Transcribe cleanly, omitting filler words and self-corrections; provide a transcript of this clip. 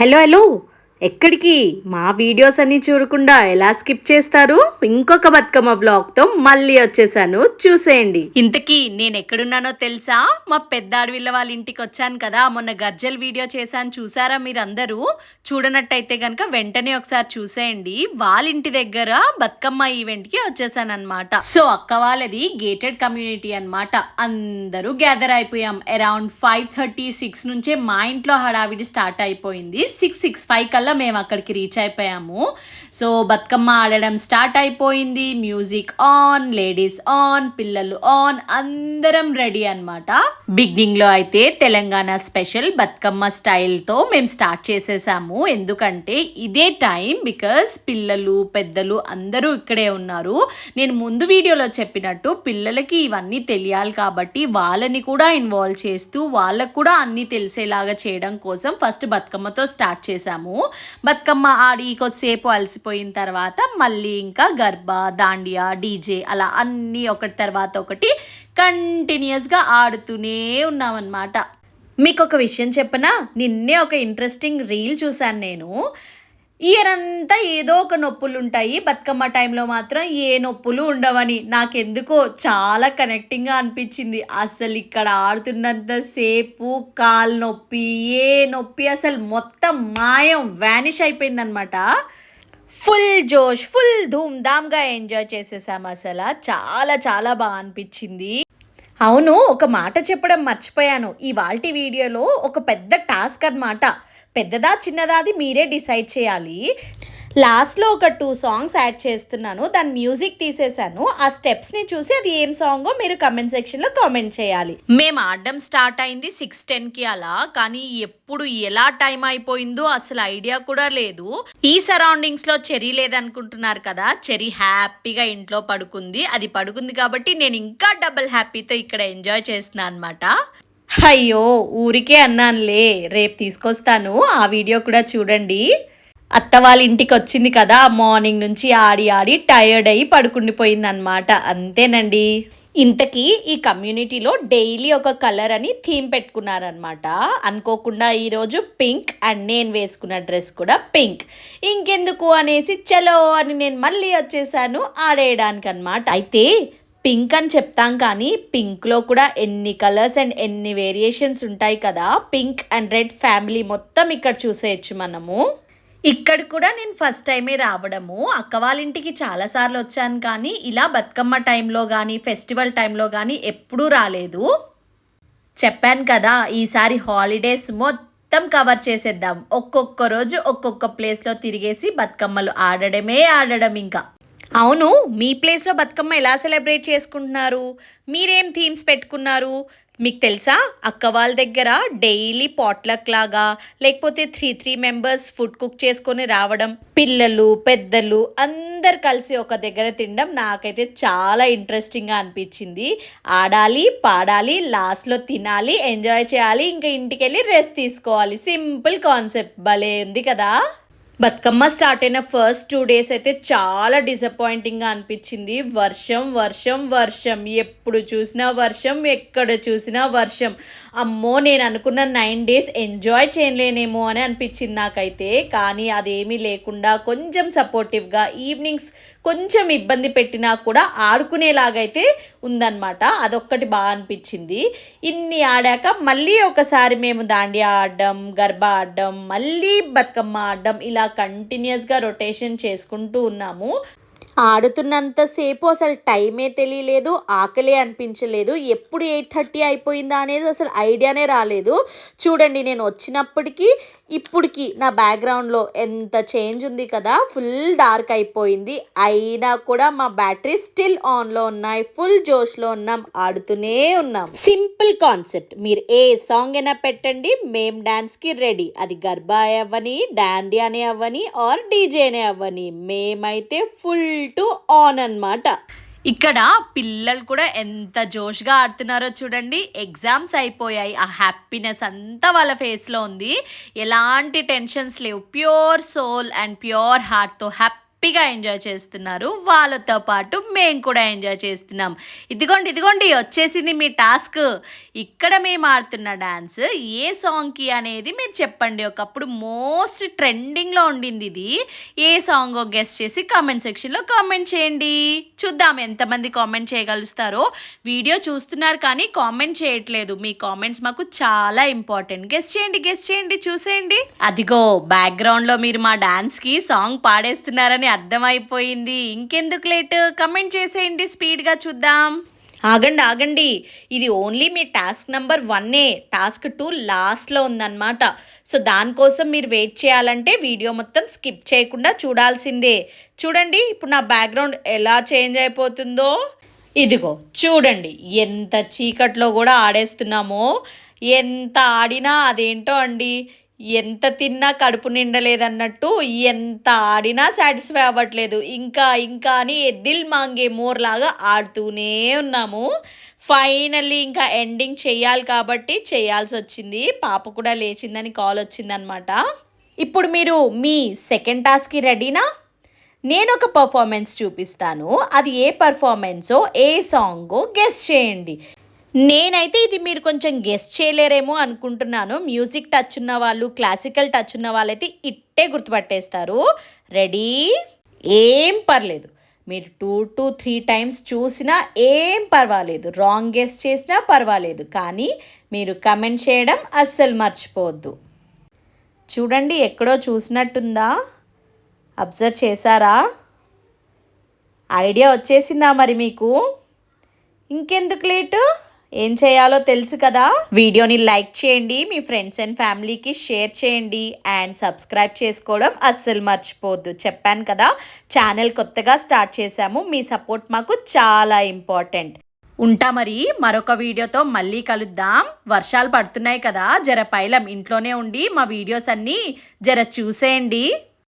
Hello hello ఎక్కడికి మా videos అన్ని చూడకుండా ఎలా స్కిప్ చేస్తారు? ఇంకొక బతుకమ్మ బ్లాగ్తో మళ్ళీ వచ్చేసాను, చూసేయండి. ఇంతకీ నేను ఎక్కడున్నానో తెలుసా? మా పెద్ద అడవిళ్ళ వాళ్ళ ఇంటికి వచ్చాను కదా. మొన్న గజ్జల్ వీడియో చేశాను, చూసారా మీరందరూ? చూడనట్టయితే కనుక వెంటనే ఒకసారి చూసేయండి. వాళ్ళ ఇంటి దగ్గర బతుకమ్మ ఈవెంట్కి వచ్చేసాను అనమాట. సో అక్క వాళ్ళది గేటెడ్ కమ్యూనిటీ అనమాట. అందరూ గ్యాదర్ అయిపోయాం. అరౌండ్ 5:36 నుంచే మా ఇంట్లో హడావిడి స్టార్ట్ అయిపోయింది. 6:65 కల్లా మేము అక్కడికి రీచ్ అయిపోయాము. సో బతుకమ్మ ఆడడం స్టార్ట్ అయిపోయింది. మ్యూజిక్ ఆన్, లేడీస్ ఆన్, పిల్లలు ఆన్, అందరం రెడీ అనమాట. బిగినింగ్ లో అయితే తెలంగాణ స్పెషల్ బతుకమ్మ స్టైల్తో మేము స్టార్ట్ చేసేసాము. ఎందుకంటే ఇదే టైం, బికాస్ పిల్లలు పెద్దలు అందరూ ఇక్కడే ఉన్నారు. నేను ముందు వీడియోలో చెప్పినట్టు పిల్లలకి ఇవన్నీ తెలియాలి కాబట్టి వాళ్ళని కూడా ఇన్వాల్వ్ చేస్తూ వాళ్ళకు కూడా అన్నీ తెలిసేలాగా చేయడం కోసం ఫస్ట్ బతుకమ్మతో స్టార్ట్ చేశాము. బతుకమ్మ ఆడి కొద్దిసేపు అలసిపోయిన తర్వాత మళ్ళీ ఇంకా గర్బా, దాండియా, డీజే అలా అన్నీ ఒకటి తర్వాత ఒకటి కంటిన్యూస్గా ఆడుతూనే ఉన్నామన్నమాట. మీకు ఒక విషయం చెప్పనా? నిన్నే ఒక ఇంట్రెస్టింగ్ రీల్ చూశాను నేను. ఇయర్ అంతా ఏదో ఒక నొప్పులు ఉంటాయి, బతుకమ్మ టైంలో మాత్రం ఏ నొప్పులు ఉండవని. నాకెందుకో చాలా కనెక్టింగ్గా అనిపించింది. అసలు ఇక్కడ ఆడుతున్నంతసేపు కాలు నొప్పి, ఏ నొప్పి అసలు మొత్తం మాయం, వ్యానిష్ అయిపోయిందనమాట. ఫుల్ జోష్, ఫుల్ ధూమ్ధామ్గా ఎంజాయ్ చేసేసాము. అసలు చాలా చాలా బాగా అనిపించింది. అవును, ఒక మాట చెప్పడం మర్చిపోయాను. ఇవాల్టి వీడియోలో ఒక పెద్ద టాస్క్ అన్నమాట. పెద్దదా చిన్నదా అది మీరే డిసైడ్ చేయాలి. లాస్ట్లో ఒక 2 సాంగ్స్ యాడ్ చేస్తున్నాను, దాని మ్యూజిక్ తీసేశాను. ఆ స్టెప్స్ని చూసి అది ఏం సాంగో మీరు కమెంట్ సెక్షన్లో కామెంట్ చేయాలి. మేము ఆడడం స్టార్ట్ అయింది 6:10కి అలా, కానీ ఎప్పుడు ఎలా టైం అయిపోయిందో అసలు ఐడియా కూడా లేదు. ఈ సరౌండింగ్స్లో చెరీ లేదనుకుంటున్నారు కదా, చెరీ హ్యాపీగా ఇంట్లో పడుకుంది. అది పడుకుంది కాబట్టి నేను ఇంకా డబుల్ హ్యాపీతో ఇక్కడ ఎంజాయ్ చేస్తున్నాను అనమాట. అయ్యో ఊరికే అన్నానులే, రేపు తీసుకొస్తాను, ఆ వీడియో కూడా చూడండి. అత్త వాళ్ళ ఇంటికి వచ్చింది కదా, మార్నింగ్ నుంచి ఆడి ఆడి టైర్డ్ అయ్యి పడుకుండిపోయింది అనమాట. అంతేనండి. ఇంతకీ ఈ కమ్యూనిటీలో డైలీ ఒక కలర్ అని థీమ్ పెట్టుకున్నారనమాట. అనుకోకుండా ఈరోజు పింక్, అండ్ నేను వేసుకున్న డ్రెస్ కూడా పింక్. ఇంకెందుకు అనేసి చలో అని నేను మళ్ళీ వచ్చేసాను ఆడేయడానికి అనమాట. అయితే పింక్ అని చెప్తాం కానీ పింక్లో కూడా ఎన్ని కలర్స్ అండ్ ఎన్ని వేరియేషన్స్ ఉంటాయి కదా. పింక్ అండ్ రెడ్ ఫ్యామిలీ మొత్తం ఇక్కడ చూసేయచ్చు మనము. ఇక్కడ కూడా నేను ఫస్ట్ టైమే రావడము. అక్క వాళ్ళ ఇంటికి చాలాసార్లు వచ్చాను కానీ ఇలా బతుకమ్మ టైంలో కానీ ఫెస్టివల్ టైంలో కానీ ఎప్పుడూ రాలేదు. చెప్పాను కదా, ఈసారి హాలిడేస్ మొత్తం కవర్ చేసేద్దాం. ఒక్కొక్క రోజు ఒక్కొక్క ప్లేస్లో తిరిగేసి బతుకమ్మలు ఆడడం ఇంకా. అవును, మీ ప్లేస్లో బతుకమ్మ ఎలా సెలబ్రేట్ చేసుకుంటున్నారు? మీరేం థీమ్స్ పెట్టుకున్నారు? మీకు తెలుసా, అక్క వాళ్ళ దగ్గర డైలీ పాట్లక్ లాగా లేకపోతే 3 మెంబర్స్ ఫుడ్ కుక్ చేసుకొని రావడం, పిల్లలు పెద్దలు అందరు కలిసి ఒక దగ్గర తినడం నాకైతే చాలా ఇంట్రెస్టింగ్గా అనిపించింది. ఆడాలి, పాడాలి, లాస్ట్లో తినాలి, ఎంజాయ్ చేయాలి, ఇంకా ఇంటికి వెళ్ళి రెస్ట్ తీసుకోవాలి. సింపుల్ కాన్సెప్ట్, భలే ఉంది కదా. బతుకమ్మ స్టార్ట్ అయిన ఫస్ట్ 2 డేస్ అయితే చాలా డిసప్పాయింటింగ్గా అనిపించింది. వర్షం వర్షం వర్షం, ఎప్పుడు చూసినా వర్షం, ఎక్కడ చూసినా వర్షం. అమ్మో, నేను అనుకున్న 9 డేస్ ఎంజాయ్ చేయలేనేమో అని అనిపించింది నాకైతే. కానీ అదేమీ లేకుండా కొంచెం సపోర్టివ్గా, ఈవినింగ్స్ కొంచెం ఇబ్బంది పెట్టినా కూడా ఆడుకునేలాగైతే ఉందన్నమాట. అదొక్కటి బాగా అనిపించింది. ఇన్ని ఆడాక మళ్ళీ ఒకసారి మేము దాండియా ఆడడం, గర్బా ఆడడం, మళ్ళీ బతుకమ్మ ఆడడం, ఇలా కంటిన్యూస్గా రొటేషన్ చేసుకుంటూ ఉన్నాము. ఆడుతున్నంతసేపు అసలు టైమే తెలియలేదు, ఆకలే అనిపించలేదు. ఎప్పుడు 8:30 అయిపోయిందా అనేది అసలు ఐడియానే రాలేదు. చూడండి, నేను వచ్చినప్పటికీ ఇప్పటికి నా బ్యాక్గ్రౌండ్లో ఎంత చేంజ్ ఉంది కదా. ఫుల్ డార్క్ అయిపోయింది, అయినా కూడా మా బ్యాటరీ స్టిల్ ఆన్లో ఉన్నాయి. ఫుల్ జోష్లో ఉన్నాం, ఆడుతూనే ఉన్నాం. సింపుల్ కాన్సెప్ట్, మీరు ఏ సాంగ్ అయినా పెట్టండి, మేము డాన్స్కి రెడీ. అది గర్బా అవ్వని, డాండియానే అవ్వని, ఆర్ డీజేనే అవ్వని, మేమైతే ఫుల్ టు ఆన్ అన్నమాట. ఇక్కడ పిల్లలు కూడా ఎంత జోష్గా ఆడుతున్నారో చూడండి. ఎగ్జామ్స్ అయిపోయాయి, ఆ హ్యాపీనెస్ అంతా వాళ్ళ ఫేస్లో ఉంది. ఎలాంటి టెన్షన్స్ లేవు, ప్యూర్ సోల్ అండ్ ప్యూర్ హార్ట్తో హ్యాపీ హ్యాపీగా ఎంజాయ్ చేస్తున్నారు. వాళ్ళతో పాటు మేము కూడా ఎంజాయ్ చేస్తున్నాం. ఇదిగోండి ఇదిగోండి వచ్చేసింది మీ టాస్క్. ఇక్కడ మేము ఆడుతున్న డాన్స్ ఏ సాంగ్కి అనేది మీరు చెప్పండి. ఒకప్పుడు మోస్ట్ ట్రెండింగ్లో ఉండింది ఇది. ఏ సాంగో గెస్ట్ చేసి కామెంట్ సెక్షన్లో కామెంట్ చేయండి. చూద్దాం ఎంతమంది కామెంట్ చేయగలుగుతారో. వీడియో చూస్తున్నారు కానీ కామెంట్ చేయట్లేదు. మీ కామెంట్స్ మాకు చాలా ఇంపార్టెంట్. గెస్ట్ చేయండి చూసేయండి. అదిగో బ్యాక్గ్రౌండ్లో మీరు మా డాన్స్కి సాంగ్ పాడేస్తున్నారని అర్థమైపోయింది. ఇంకెందుకు లేట్, కమెంట్ చేసేయండి స్పీడ్గా చూద్దాం. ఆగండి ఇది ఓన్లీ మీ టాస్క్ నెంబర్ 1. టాస్క్ 2 లాస్ట్లో ఉందన్నమాట. సో దానికోసం మీరు వెయిట్ చేయాలంటే వీడియో మొత్తం స్కిప్ చేయకుండా చూడాల్సిందే. చూడండి ఇప్పుడు నా బ్యాక్గ్రౌండ్ ఎలా చేంజ్ అయిపోతుందో. ఇదిగో చూడండి ఎంత చీకట్లో కూడా ఆడేస్తున్నామో. ఎంత ఆడినా అదేంటో అండి, ఎంత తిన్నా కడుపు నిండలేదన్నట్టు, ఎంత ఆడినా సాటిస్ఫై అవ్వట్లేదు. ఇంకా అని దిల్ మాంగే మోర్ లాగా ఆడుతూనే ఉన్నాము. ఫైనల్లీ ఇంకా ఎండింగ్ చేయాలి కాబట్టి చేయాల్సి వచ్చింది. పాప కూడా లేచిందని కాల్ వచ్చిందనమాట. ఇప్పుడు మీరు మీ సెకండ్ టాస్క్కి రెడీనా? నేను ఒక పర్ఫార్మెన్స్ చూపిస్తాను. అది ఏ పర్ఫార్మెన్సో ఏ సాంగో గెస్ చేయండి. నేనైతే ఇది మీరు కొంచెం గెస్ చేయలేరేమో అనుకుంటున్నాను. మ్యూజిక్ టచ్ ఉన్న వాళ్ళు, క్లాసికల్ టచ్ ఉన్న వాళ్ళైతే ఇట్టే గుర్తుపట్టేస్తారు. రెడీ? ఏం పర్లేదు, మీరు 2 to 3 టైమ్స్ చూసినా ఏం పర్వాలేదు, రాంగ్ గెస్ చేసినా పర్వాలేదు, కానీ మీరు కమెంట్ చేయడం అస్సలు మర్చిపోవద్దు. చూడండి ఎక్కడో చూసినట్టుందా? అబ్జర్వ్ చేశారా? ఐడియా వచ్చేసిందా మరి మీకు? ఇంకెందుకు లేటు, ఏం చేయాలో తెలుసు కదా. వీడియోని లైక్ చేయండి, మీ ఫ్రెండ్స్ అండ్ ఫ్యామిలీకి షేర్ చేయండి, అండ్ సబ్స్క్రైబ్ చేసుకోవడం అస్సలు మర్చిపోవద్దు. చెప్పాను కదా, ఛానల్ కొత్తగా స్టార్ట్ చేశాము. మీ సపోర్ట్ మాకు చాలా ఇంపార్టెంట్. ఉంటా మరి, మరొక వీడియోతో మళ్ళీ కలుద్దాం. వర్షాలు పడుతున్నాయి కదా, జర పైలం ఇంట్లోనే ఉండి మా వీడియోస్ అన్నీ జర చూసేయండి.